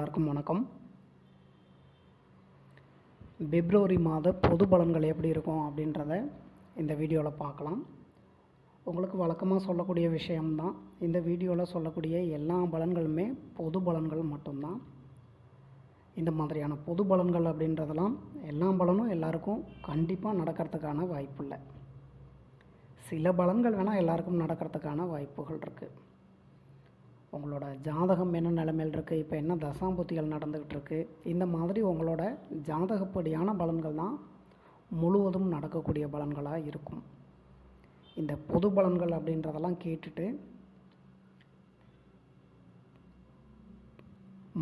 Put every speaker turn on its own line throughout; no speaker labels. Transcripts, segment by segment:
எல்லாருக்கும் வணக்கம். பிப்ரவரி மாத பொது பலன்கள் எப்படி இருக்கும் அப்படின்றத இந்த வீடியோவில் பார்க்கலாம். உங்களுக்கு வழக்கமாக சொல்லக்கூடிய விஷயம்தான். இந்த வீடியோவில் சொல்லக்கூடிய எல்லா பலன்களுமே பொது பலன்கள் மட்டும்தான். இந்த மாதிரியான பொது பலன்கள் அப்படின்றதெல்லாம் எல்லா பலனும் எல்லாருக்கும் கண்டிப்பாக நடக்கிறதுக்கான வாய்ப்பு இல்லை. சில பலன்கள் வேணால் எல்லாருக்கும் நடக்கிறதுக்கான வாய்ப்புகள் இருக்குது. உங்களோட ஜாதகம் என்ன நிலைமையில் இருக்குது, இப்போ என்ன தசாம்புத்திகள் நடந்துக்கிட்டு இருக்குது, இந்த மாதிரி உங்களோட ஜாதகப்படியான பலன்கள் தான் முழுவதும் நடக்கக்கூடிய பலன்களாக இருக்கும். இந்த பொது பலன்கள் அப்படின்றதெல்லாம் கேட்டுட்டு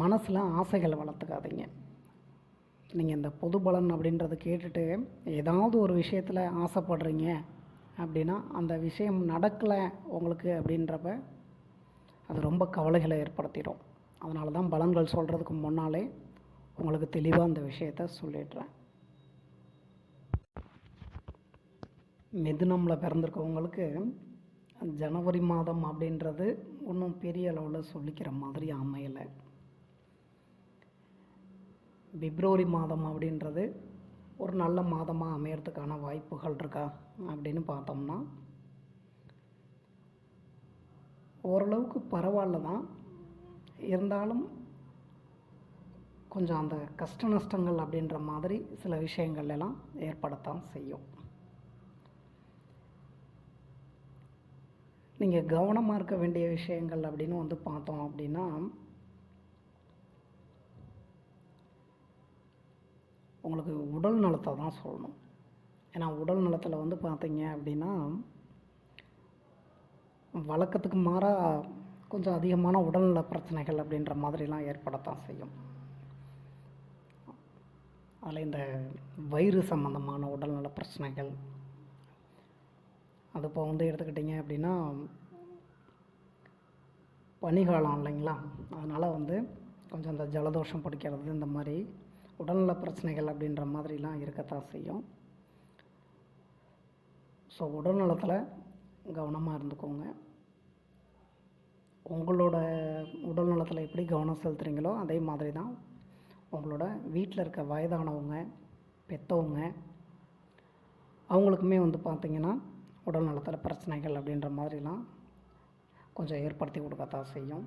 மனசில் ஆசைகளை வளர்த்துக்காதீங்க. நீங்கள் இந்த பொது பலன் அப்படின்றத கேட்டுட்டு ஏதாவது ஒரு விஷயத்தில் ஆசைப்படுறீங்க அப்படின்னா அந்த விஷயம் நடக்கலை உங்களுக்கு அப்படின்றப்ப அது ரொம்ப கவலைகளை ஏற்படுத்திடும். அதனால தான் பலன்கள் சொல்கிறதுக்கு முன்னாலே உங்களுக்கு தெளிவாக அந்த விஷயத்த சொல்லிடுறேன். மிதுனமில் பிறந்திருக்கவங்களுக்கு ஜனவரி மாதம் அப்படின்றது ஒன்றும் பெரிய அளவில் சொல்லிக்கிற மாதிரி அமையலை. பிப்ரவரி மாதம் அப்படின்றது ஒரு நல்ல மாதமாக அமையறதுக்கான வாய்ப்புகள் இருக்கா அப்படின்னு பார்த்தோம்னா ஓரளவுக்கு பரவாயில்ல தான். இருந்தாலும் கொஞ்சம் அந்த கஷ்ட நஷ்டங்கள் அப்படின்ற மாதிரி சில விஷயங்கள் எல்லாம் ஏற்படத்தான் செய்யும். நீங்கள் கவனமாக இருக்க வேண்டிய விஷயங்கள் அப்படின்னு பார்த்தோம் அப்படின்னா உங்களுக்கு உடல் நலத்தை தான் சொல்லணும். ஏன்னா உடல் நலத்தில் பார்த்தீங்க அப்படின்னா வழக்கத்துக்கு மாறாக கொஞ்சம் அதிகமான உடல்நல பிரச்சனைகள் அப்படின்ற மாதிரிலாம் ஏற்படத்தான் செய்யும். அதில் இந்த வயிறு சம்மந்தமான உடல்நல பிரச்சனைகள், அது இப்போ எடுத்துக்கிட்டிங்க அப்படின்னா பனிகாலம் இல்லைங்களா, அதனால் கொஞ்சம் இந்த ஜலதோஷம் பிடிக்கிறது, இந்த மாதிரி உடல்நல பிரச்சனைகள் அப்படின்ற மாதிரிலாம் இருக்கத்தான் செய்யும். ஸோ உடல்நலத்தில் கவனமாக இருந்துக்கோங்க. உங்களோட உடல் நலத்தில் எப்படி கவனம் செலுத்துகிறீங்களோ அதே மாதிரி தான் உங்களோட வீட்டில் இருக்க வயதானவங்க, பெற்றவங்க, அவங்களுக்குமே பார்த்திங்கன்னா உடல் நலத்தில் பிரச்சனைகள் அப்படின்ற மாதிரிலாம் கொஞ்சம் ஏற்படுத்தி கொடுக்கத்தான் செய்யும்.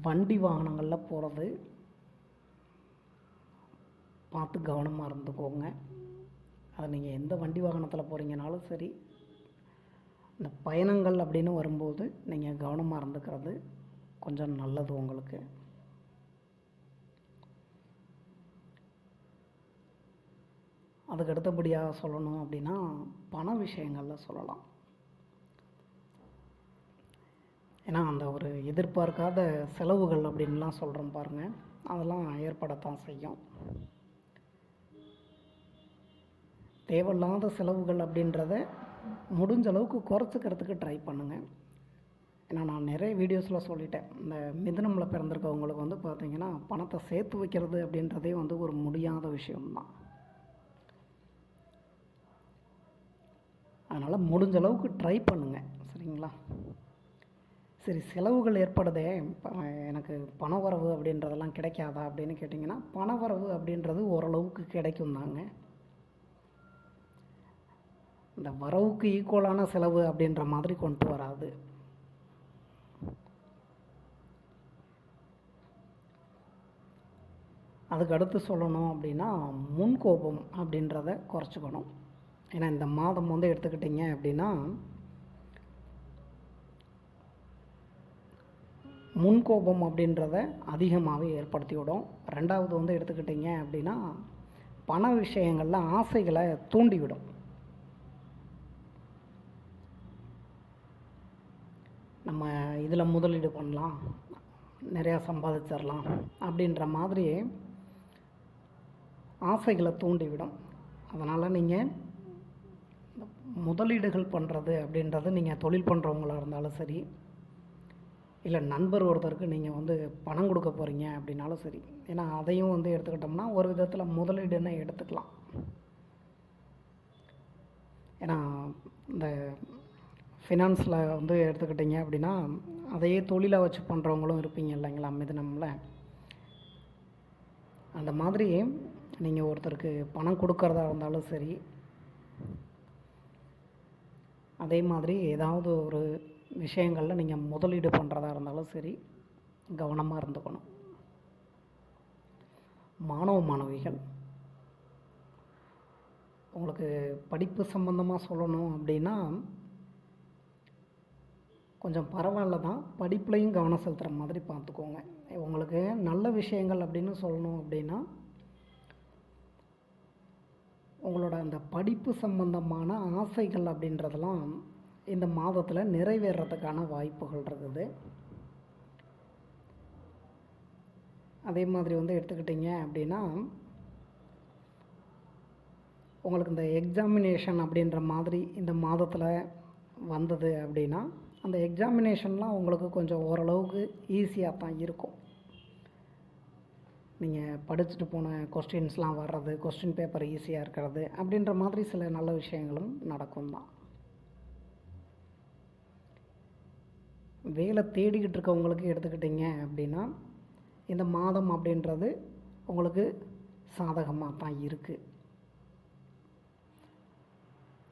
வண்டி வாகனங்களில் போகிறது பார்த்து கவனமாக இருந்துக்கோங்க. அது நீங்கள் எந்த வண்டி வாகனத்தில் போகிறீங்கனாலும் சரி, இந்த பயணங்கள் அப்படின்னு வரும்போது நீங்கள் கவனமாக இருந்துக்கிறது கொஞ்சம் நல்லது உங்களுக்கு. அதுக்கு அடுத்தபடியாக சொல்லணும் அப்படின்னா பண விஷயங்களில் சொல்லலாம். ஏன்னா அந்த ஒரு எதிர்பார்க்காத செலவுகள் அப்படின்லாம் சொல்கிறோம் பாருங்கள், அதெல்லாம் ஏற்படத்தான் செய்யும். தேவையில்லாத செலவுகள் அப்படின்றத முடிஞ்ச அளவுக்கு குறைச்சிக்கிறதுக்கு ட்ரை பண்ணுங்கள். ஏன்னா நான் நிறைய வீடியோஸில் சொல்லிட்டேன், இந்த மிதுனமில் பிறந்திருக்கவங்களுக்கு பார்த்திங்கன்னா பணத்தை சேர்த்து வைக்கிறது அப்படின்றதே ஒரு முடியாத விஷயம்தான். அதனால் முடிஞ்ச அளவுக்கு ட்ரை பண்ணுங்கள், சரிங்களா? சரி, செலவுகள் ஏற்படுதே, எனக்கு பணவரவு அப்படின்றதெல்லாம் கிடைக்காதா அப்படின்னு கேட்டிங்கன்னா பணவரவு அப்படின்றது ஓரளவுக்கு கிடைக்கும் தாங்க. இந்த வரவுக்கு ஈக்குவலான செலவு அப்படின்ற மாதிரி கொண்டு வராது. அதுக்கு அடுத்து சொல்லணும் அப்படின்னா முன்கோபம் அப்படின்றத குறைச்சிக்கணும். ஏன்னா இந்த மாதம் எடுத்துக்கிட்டிங்க அப்படின்னா முன்கோபம் அப்படின்றத அதிகமாகவே ஏற்படுத்தி விடும். ரெண்டாவது எடுத்துக்கிட்டிங்க அப்படின்னா பண விஷயங்களில் ஆசைகளை தூண்டிவிடும். நம்ம இதில் முதலீடு பண்ணலாம், நிறையா சம்பாதிச்சிடலாம் அப்படின்ற மாதிரி ஆசைகளை தூண்டிவிடும். அதனால் நீங்கள் முதலீடுகள் பண்ணுறது அப்படின்றது நீங்கள் தொழில் பண்ணுறவங்களாக இருந்தாலும் சரி, இல்லை நண்பர் ஒருத்தருக்கு நீங்கள் பணம் கொடுக்க போகிறீங்க அப்படின்னாலும் சரி, ஏன்னா அதையும் எடுத்துக்கிட்டோம்னா ஒரு விதத்தில் முதலீடுன்னு எடுத்துக்கலாம். ஏன்னா இந்த ஃபினான்ஸில் எடுத்துக்கிட்டிங்க அப்படின்னா அதையே தொழிலாக வச்சு பண்ணுறவங்களும் இருப்பீங்க இல்லைங்களா மிதுனம்ல. அந்த மாதிரி நீங்கள் ஒருத்தருக்கு பணம் கொடுக்கறதா இருந்தாலும் சரி, அதே மாதிரி ஏதாவது ஒரு விஷயங்களில் நீங்கள் முதலீடு பண்ணுறதா இருந்தாலும் சரி, கவனமாக இருந்துக்கணும். மாணவ மாணவிகள், உங்களுக்கு படிப்பு சம்மந்தமாக சொல்லணும் அப்படின்னா கொஞ்சம் பரவாயில்ல தான். படிப்புலையும் கவனம் செலுத்துகிற மாதிரி பார்த்துக்கோங்க. உங்களுக்கு நல்ல விஷயங்கள் அப்படின்னு சொல்லணும் அப்படின்னா உங்களோட அந்த படிப்பு சம்பந்தமான ஆசைகள் அப்படின்றதெல்லாம் இந்த மாதத்தில் நிறைவேறதுக்கான வாய்ப்புகள் இருக்குது. அதே மாதிரி எடுத்துக்கிட்டிங்க அப்படின்னா உங்களுக்கு இந்த எக்ஸாமினேஷன் அப்படின்ற மாதிரி இந்த மாதத்தில் வந்தது அப்படின்னா அந்த எக்ஸாமினேஷன்லாம் உங்களுக்கு கொஞ்சம் ஓரளவுக்கு ஈஸியாக தான் இருக்கும். நீங்கள் படிச்சுட்டு போன கொஸ்டின்ஸ்லாம் வர்றது, கொஸ்டின் பேப்பர் ஈஸியாக இருக்கிறது அப்படின்ற மாதிரி சில நல்ல விஷயங்களும் நடக்கும் தான். வேலை தேடிக்கிட்டு இருக்கவங்களுக்கு எடுத்துக்கிட்டிங்க அப்படின்னா இந்த மாதம் அப்படின்றது உங்களுக்கு சாதகமாக தான் இருக்குது.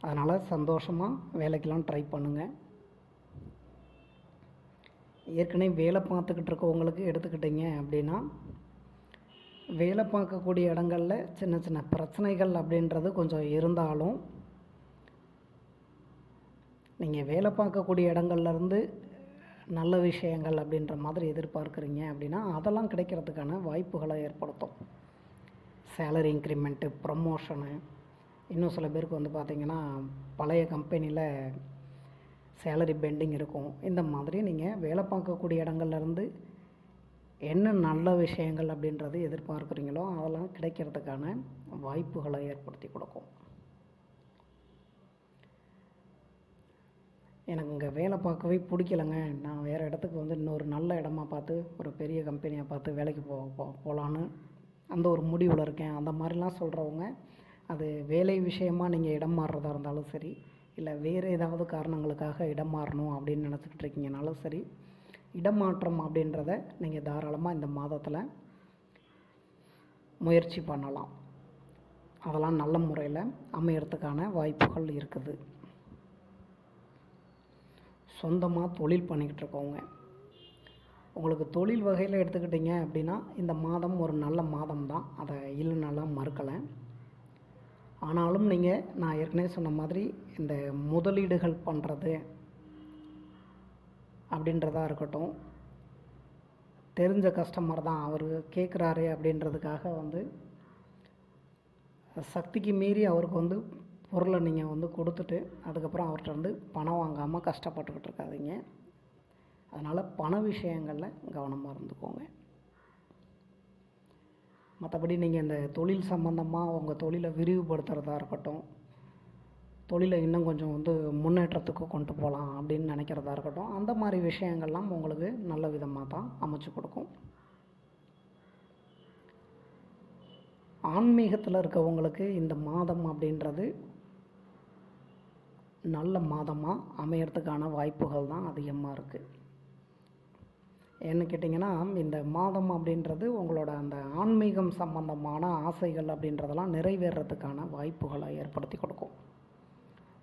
அதனால் சந்தோஷமாக வேலைக்கெல்லாம் ட்ரை பண்ணுங்கள். ஏற்கனவே வேலை பார்த்துக்கிட்டு இருக்கவங்களுக்கு எடுத்துக்கிட்டிங்க அப்படின்னா வேலை பார்க்கக்கூடிய இடங்களில் சின்ன சின்ன பிரச்சனைகள் அப்படின்றது கொஞ்சம் இருந்தாலும் நீங்கள் வேலை பார்க்கக்கூடிய இடங்கள்லேருந்து நல்ல விஷயங்கள் அப்படின்ற மாதிரி எதிர்பார்க்குறீங்க அப்படின்னா அதெல்லாம் கிடைக்கிறதுக்கான வாய்ப்புகளை ஏற்படுத்தும். சேலரி இன்க்ரிமெண்ட்டு, ப்ரமோஷனு, இன்னும் சில பேருக்கு பார்த்திங்கன்னா பழைய கம்பெனியில் சேலரி பெண்டிங் இருக்கும். இந்த மாதிரி நீங்கள் வேலை பார்க்கக்கூடிய இடங்கள்லேருந்து என்ன நல்ல விஷயங்கள் அப்படின்றது எதிர்பார்க்குறீங்களோ அதெல்லாம் கிடைக்கிறதுக்கான வாய்ப்புகளை ஏற்படுத்தி கொடுக்கும். எனக்கு இங்கே வேலை பார்க்கவே பிடிக்கலைங்க, நான் வேறு இடத்துக்கு இன்னொரு நல்ல இடமா பார்த்து ஒரு பெரிய கம்பெனியாக பார்த்து வேலைக்கு போகலான்னு அந்த ஒரு முடிவில் இருக்கேன். அந்த மாதிரிலாம் சொல்கிறவங்க அது வேலை விஷயமாக நீங்கள் இடம் மாறுறதா இருந்தாலும் சரி, இல்லை வேறு ஏதாவது காரணங்களுக்காக இடம் மாறணும் அப்படின்னு நினச்சிக்கிட்டு இருக்கீங்கனாலும் சரி, இடமாற்றம் அப்படின்றத நீங்கள் தாராளமாக இந்த மாதத்தில் முயற்சி பண்ணலாம். அதெல்லாம் நல்ல முறையில் அமையறதுக்கான வாய்ப்புகள் இருக்குது. சொந்தமாக தொழில் பண்ணிக்கிட்டு இருக்கவங்க, உங்களுக்கு தொழில் வகையில் எடுத்துக்கிட்டிங்க அப்படின்னா இந்த மாதம் ஒரு நல்ல மாதம் தான், அதை இல்லைனாலாம் மறுக்கலை. ஆனாலும் நான் ஏற்கனவே சொன்ன மாதிரி இந்த முதலீடுகள் பண்ணுறது அப்படின்றதா இருக்கட்டும், தெரிஞ்ச கஸ்டமர் தான் அவர் கேட்குறாரு அப்படின்றதுக்காக சக்திக்கு மீறி அவருக்கு பொருளை நீங்கள் கொடுத்துட்டு அதுக்கப்புறம் அவர்கிட்ட பணம் வாங்காமல் கஷ்டப்பட்டுக்கிட்டு இருக்காதீங்க. அதனால் பண விஷயங்களில் கவனமாக இருந்துக்கோங்க. மற்றபடி நீங்கள் இந்த தொழில் சம்பந்தமாக உங்கள் தொழிலை விரிவுபடுத்துகிறதா இருக்கட்டும், தொழிலை இன்னும் கொஞ்சம் முன்னேற்றத்துக்கு கொண்டு போகலாம் அப்படின்னு நினைக்கிறதா இருக்கட்டும், அந்த மாதிரி விஷயங்கள்லாம் உங்களுக்கு நல்ல விதமாக தான் அமைச்சு கொடுக்கும். ஆன்மீகத்தில் இருக்கவங்களுக்கு இந்த மாதம் அப்படின்றது நல்ல மாதமாக அமையறதுக்கான வாய்ப்புகள் தான் அதிகமாக இருக்குது. என்ன கேட்டிங்கன்னா இந்த மாதம் அப்படின்றது உங்களோட அந்த ஆன்மீகம் சம்பந்தமான ஆசைகள் அப்படின்றதெல்லாம் நிறைவேறதுக்கான வாய்ப்புகளை ஏற்படுத்தி கொடுக்கும்.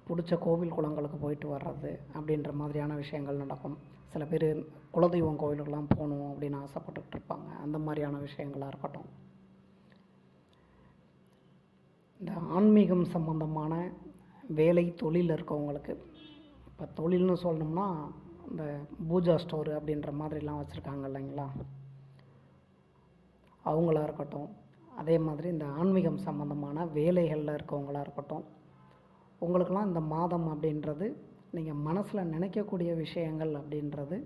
பிடிச்ச கோவில் குளங்களுக்கு போயிட்டு வர்றது அப்படின்ற மாதிரியான விஷயங்கள் நடக்கும். சில பேர் குலதெய்வம் கோவிலுக்கெல்லாம் போகணும் அப்படின்னு ஆசைப்பட்டுக்கிட்டு இருப்பாங்க. அந்த மாதிரியான விஷயங்களாக இருக்கட்டும், இந்த ஆன்மீகம் சம்பந்தமான வேலை தொழில் இருக்கவங்களுக்கு, இப்போ தொழில்னு சொல்லணும்னா இந்த பூஜா ஸ்டோரு அப்படின்ற மாதிரிலாம் வச்சுருக்காங்க இல்லைங்களா, அவங்களா இருக்கட்டும், அதே மாதிரி இந்த ஆன்மீகம் சம்பந்தமான வேலைகளில் இருக்கவங்களா இருக்கட்டும், உங்களுக்கெல்லாம் இந்த மாதம் அப்படின்றது நீங்கள் மனசில் நினைக்கக்கூடிய விஷயங்கள் அப்படின்றது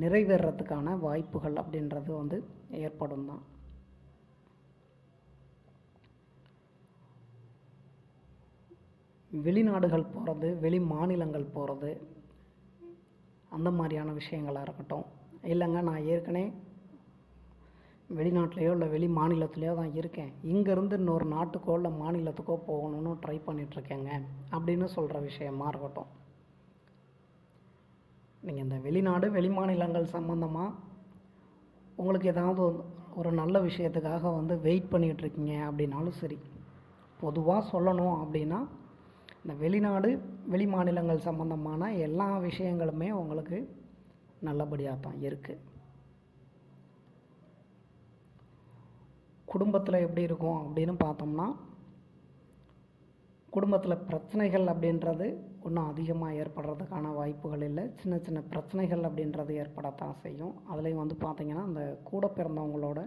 நிறைவேறதுக்கான வாய்ப்புகள் அப்படின்றது ஏற்படும் தான். வெளிநாடுகள் போகிறது, வெளி மாநிலங்கள் போகிறது, அந்த மாதிரியான விஷயங்களாக இருக்கட்டும், இல்லைங்க நான் ஏற்கனவே வெளிநாட்டிலையோ இல்லை வெளி மாநிலத்திலையோ தான் இருக்கேன், இங்கேருந்து இன்னொரு நாட்டுக்கோ இல்லை மாநிலத்துக்கோ போகணுன்னு ட்ரை பண்ணிகிட்ருக்கேங்க அப்படின்னு சொல்கிற விஷயமா இருக்கட்டும், நீங்கள் இந்த வெளிநாடு வெளிமாநிலங்கள் சம்மந்தமாக உங்களுக்கு ஏதாவது ஒரு நல்ல விஷயத்துக்காக வந்து வெயிட் பண்ணிகிட்ருக்கீங்க அப்படின்னாலும் சரி, பொதுவாக சொல்லணும் அப்படின்னா இந்த வெளிநாடு வெளிமாநிலங்கள் சம்மந்தமான எல்லா விஷயங்களுமே உங்களுக்கு நல்லபடியாக தான் இருக்குது. குடும்பத்தில் எப்படி இருக்கும் அப்படின்னு பார்த்தோம்னா, குடும்பத்தில் பிரச்சனைகள் அப்படின்றது ஒன்றும் அதிகமாக ஏற்படுறதுக்கான வாய்ப்புகள் இல்லை. சின்ன சின்ன பிரச்சனைகள் அப்படின்றது ஏற்படத்தான் செய்யும். அதுலேயும் வந்து பார்த்திங்கன்னா அந்த கூட பிறந்தவங்களோட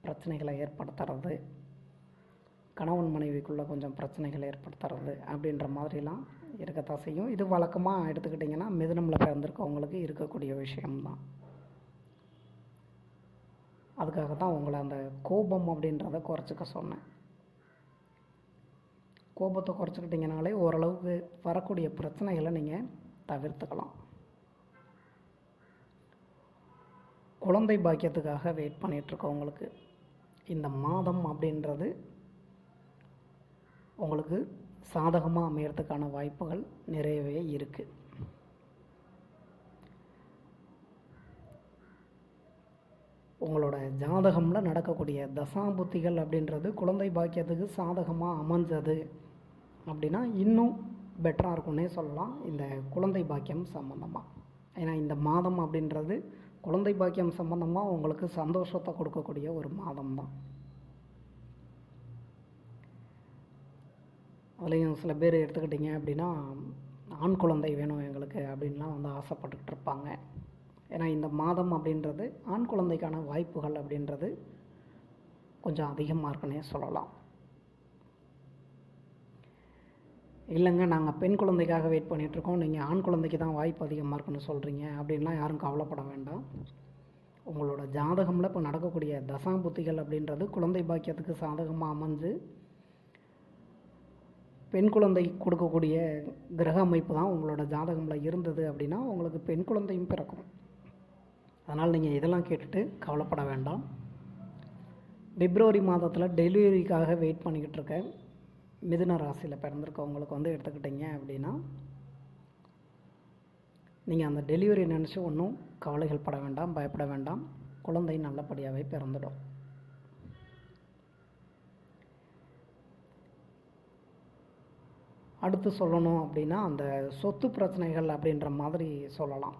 பிரச்சனைகளை ஏற்படுத்துறது, கணவன் மனைவிக்குள்ளே கொஞ்சம் பிரச்சனைகள் ஏற்படுத்துறது அப்படின்ற மாதிரிலாம் இருக்கத்தான் செய்யும். இது வழக்கமாக எடுத்துக்கிட்டிங்கன்னா மிதுனமில் பிறந்திருக்கவங்களுக்கு இருக்கக்கூடிய விஷயம்தான். அதுக்காக தான் உங்களை அந்த கோபம் அப்படின்றத குறைச்சிக்க சொன்னேன். கோபத்தை குறைச்சிக்கிட்டிங்கனாலே ஓரளவுக்கு வரக்கூடிய பிரச்சனைகளை நீங்கள் தவிர்த்துக்கலாம். குழந்தை பாக்கியத்துக்காக வெயிட் பண்ணிகிட்ருக்கவங்களுக்கு இந்த மாதம் அப்படின்றது உங்களுக்கு சாதகமாக அமையறதுக்கான வாய்ப்புகள் நிறையவே இருக்குது. உங்களோட ஜாதகமில் நடக்கக்கூடிய தசாபுத்திகள் அப்படின்றது குழந்தை பாக்கியத்துக்கு சாதகமாக அமைஞ்சது அப்படின்னா இன்னும் பெட்டராக இருக்கும்னே சொல்லலாம் இந்த குழந்தை பாக்கியம் சம்மந்தமாக. ஏன்னா இந்த மாதம் அப்படின்றது குழந்தை பாக்கியம் சம்மந்தமாக உங்களுக்கு சந்தோஷத்தை கொடுக்கக்கூடிய ஒரு மாதம் தான். அதுலேயும் சில பேர் எடுத்துக்கிட்டிங்க அப்படின்னா ஆண் குழந்தை வேணும் எங்களுக்கு அப்படின்லாம் வந்து ஆசைப்பட்டுக்கிட்டு இருப்பாங்க. ஏன்னா இந்த மாதம் அப்படின்றது ஆண் குழந்தைக்கான வாய்ப்புகள் அப்படின்றது கொஞ்சம் அதிகமாக இருக்குன்னே சொல்லலாம். இல்லைங்க நாங்கள் பெண் குழந்தைக்காக வெயிட் பண்ணிகிட்ருக்கோம், நீங்கள் ஆண் குழந்தைக்கு தான் வாய்ப்பு அதிகமாக இருக்குன்னு சொல்கிறீங்க அப்படின்லாம் யாரும் கவலைப்பட வேண்டாம். உங்களோட ஜாதகமில் இப்போ நடக்கக்கூடிய தசாபுத்திகள் அப்படின்றது குழந்தை பாக்கியத்துக்கு சாதகமாக அமைஞ்சு பெண் குழந்தை கொடுக்கக்கூடிய கிரக அமைப்பு தான் உங்களோட ஜாதகமில் இருந்தது அப்படின்னா உங்களுக்கு பெண் குழந்தையும் பிறக்கும். அதனால் நீங்கள் இதெல்லாம் கேட்டுட்டு கவலைப்பட வேண்டாம். பிப்ரவரி மாதத்தில் டெலிவரிக்காக வெயிட் பண்ணிக்கிட்டு இருக்க மிதுன ராசியில் பிறந்திருக்கவங்களுக்கு வந்து எடுத்துக்கிட்டிங்க அப்படின்னா நீங்கள் அந்த டெலிவரி நினச்சி ஒன்றும் கவலைகள் பட வேண்டாம், பயப்பட வேண்டாம். குழந்தை நல்லபடியாகவே பிறந்துடும். அடுத்து சொல்லணும் அப்படின்னா அந்த சொத்து பிரச்சனைகள் அப்படின்ற மாதிரி சொல்லலாம்.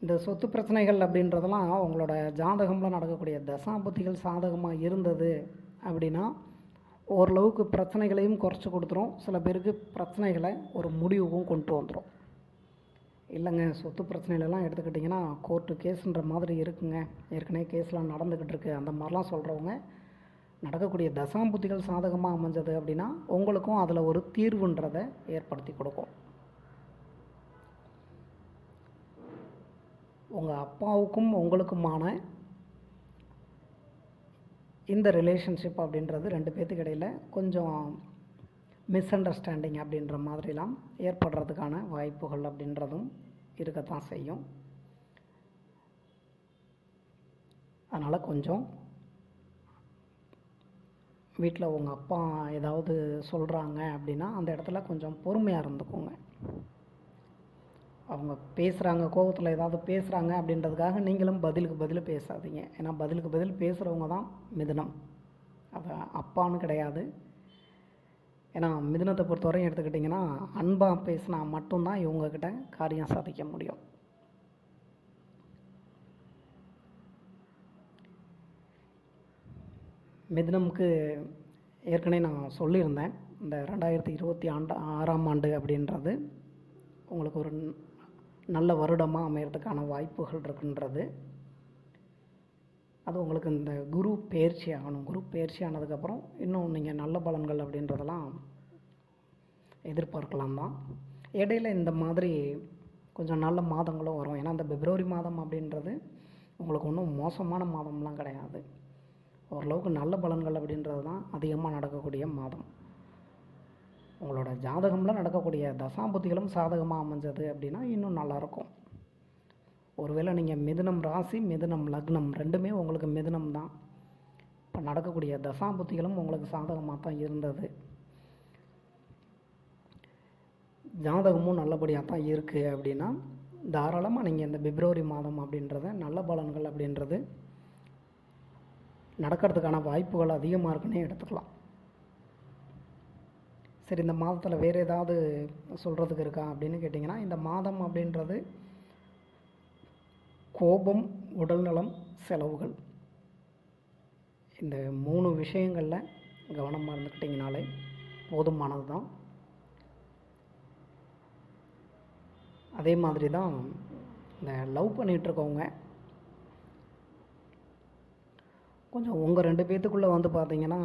இந்த சொத்து பிரச்சனைகள் அப்படின்றதெல்லாம் உங்களோட ஜாதகமில் நடக்கக்கூடிய தசாபுத்திகள் சாதகமாக இருந்தது அப்படின்னா ஓரளவுக்கு பிரச்சனைகளையும் குறைச்சி கொடுத்துரும். சில பேருக்கு பிரச்சனைகளை ஒரு முடிவுக்கும் கொண்டு வந்துடும். இல்லைங்க சொத்து பிரச்சனைகளெல்லாம் எடுத்துக்கிட்டிங்கன்னா கோர்ட்டு கேஸுன்ற மாதிரி இருக்குங்க, ஏற்கனவே கேஸ்லாம் நடந்துக்கிட்டு இருக்குது, அந்த மாதிரிலாம் சொல்கிறவங்க நடக்கக்கூடிய தசாபுத்திகள் சாதகமாக அமைஞ்சது அப்படின்னா உங்களுக்கும் அதில் ஒரு தீர்வுன்றதை ஏற்படுத்தி கொடுக்கும். உங்கள் அப்பாவுக்கும் உங்களுக்குமான இந்த ரிலேஷன்ஷிப் அப்படின்றது ரெண்டு பேர்த்துக்கு இடையில் கொஞ்சம் மிஸ் அண்டர்ஸ்டாண்டிங் அப்படின்ற மாதிரிலாம் ஏற்படுறதுக்கான வாய்ப்புகள் அப்படின்றதும் இருக்கத்தான் செய்யும். அதனால் கொஞ்சம் வீட்டில் உங்கள் அப்பா ஏதாவது சொல்கிறாங்க அப்படின்னா அந்த இடத்துல கொஞ்சம் பொறுமையாக இருந்துக்கோங்க. அவங்க பேசுகிறாங்க, கோபத்தில் ஏதாவது பேசுகிறாங்க அப்படின்றதுக்காக நீங்களும் பதிலுக்கு பதில் பேசாதீங்க. ஏன்னா பதிலுக்கு பதில் பேசுகிறவங்க தான் மிதுனம், அது அப்பான்னு கிடையாது. ஏன்னா மிதுனத்தை பொறுத்தவரையும் எடுத்துக்கிட்டிங்கன்னா அன்பாக பேசினா மட்டும்தான் இவங்கக்கிட்ட காரியம் சாதிக்க முடியும். மிதுனமுக்கு ஏற்கனவே நான் சொல்லியிருந்தேன், இந்த 2026ஆம் ஆண்டு அப்படின்றது உங்களுக்கு ஒரு நல்ல வருடமாக அமையறதுக்கான வாய்ப்புகள் இருக்குன்றது. அது உங்களுக்கு இந்த குரு பயிற்சி ஆகணும். குரு பயிற்சி ஆனதுக்கப்புறம் இன்னும் நீங்கள் நல்ல பலன்கள் அப்படின்றதெல்லாம் எதிர்பார்க்கலாம் தான். இடையில் இந்த மாதிரி கொஞ்சம் நல்ல மாதங்களும் வரும். ஏன்னா இந்த பிப்ரவரி மாதம் அப்படின்றது உங்களுக்கு ஒன்றும் மோசமான மாதம்லாம் கிடையாது. ஓரளவுக்கு நல்ல பலன்கள் அப்படின்றது தான் அதிகமாக நடக்கக்கூடிய மாதம். உங்களோட ஜாதகமில் நடக்கக்கூடிய தசாபுத்திகளும் சாதகமாக அமைஞ்சது அப்படின்னா இன்னும் நல்லாயிருக்கும். ஒருவேளை நீங்கள் மிதுனம் ராசி மிதுனம் லக்னம் ரெண்டுமே உங்களுக்கு மிதுனம் தான், இப்போ நடக்கக்கூடிய தசாபுத்திகளும் உங்களுக்கு சாதகமாக தான் இருந்தது. ஜாதகமும் நல்லபடியாக தான் இருக்குது அப்படின்னா தாராளமாக நீங்கள் இந்த பிப்ரவரி மாதம் அப்படின்றத நல்ல பலன்கள் அப்படின்றது நடக்கிறதுக்கான வாய்ப்புகள் அதிகமாக இருக்குன்னே எடுத்துக்கலாம். சரி, இந்த மாதத்தில் வேறு ஏதாவது சொல்கிறதுக்கு இருக்கா அப்படின்னு கேட்டிங்கன்னா, இந்த மாதம் அப்படின்றது கோபம், உடல்நலம், செலவுகள், இந்த 3 விஷயங்களில் கவனமாக இருந்துக்கிட்டிங்கனாலே போதுமானது தான். அதே மாதிரி தான் இந்த லவ் பண்ணிகிட்ருக்கவங்க கொஞ்சம் உங்கள் 2 பேர்த்துக்குள்ளே வந்து பார்த்திங்கன்னா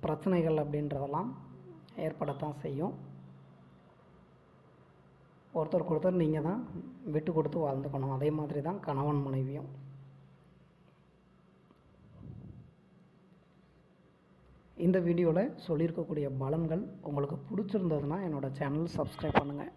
பிரச்சனைகள் அப்படின்றதெல்லாம் ஏற்படத்தான் செய்யும். ஒருத்தருக்கு ஒருத்தர் நீங்கள் தான் விட்டு கொடுத்து வாழ்ந்துக்கணும். அதே மாதிரி தான் கணவன் மனைவியும். இந்த வீடியோவில் சொல்லியிருக்கக்கூடிய பலன்கள் உங்களுக்கு பிடிச்சிருந்ததுன்னா என்னோடய சேனல் சப்ஸ்கிரைப் பண்ணுங்கள்.